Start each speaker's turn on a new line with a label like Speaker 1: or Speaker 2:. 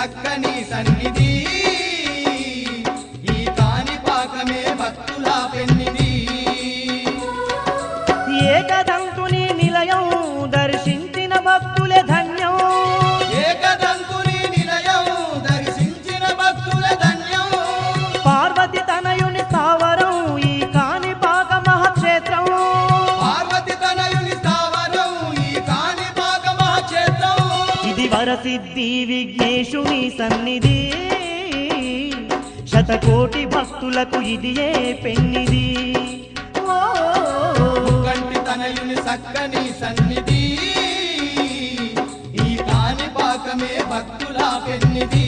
Speaker 1: చక్కని సన్నిధి ఈ కాణిపాకమే భక్తుల పెన్నిధి
Speaker 2: ఏకదంతుని నిలయం దర్శించిన భక్తులే ధన్యం
Speaker 1: ఏకదంతుని నిలయం దర్శించిన భక్తుల ధన్యం
Speaker 2: పార్వతి తనయుని స్థావరం ఈ కాణిపాక మహాక్షేత్రం
Speaker 1: పార్వతి తనయుని స్థావరం ఈ కాణిపాక మహాక్షేత్రం
Speaker 2: ఇది వరసిద్ధి విఘ్నేశుని సన్నిధి శతకోటి భక్తులకు ఇది ఏ పెన్నిది
Speaker 1: కంటి తనయుని చక్కని సన్నిధి ఈ కాణిపాకమే భక్తుల పెన్నిధి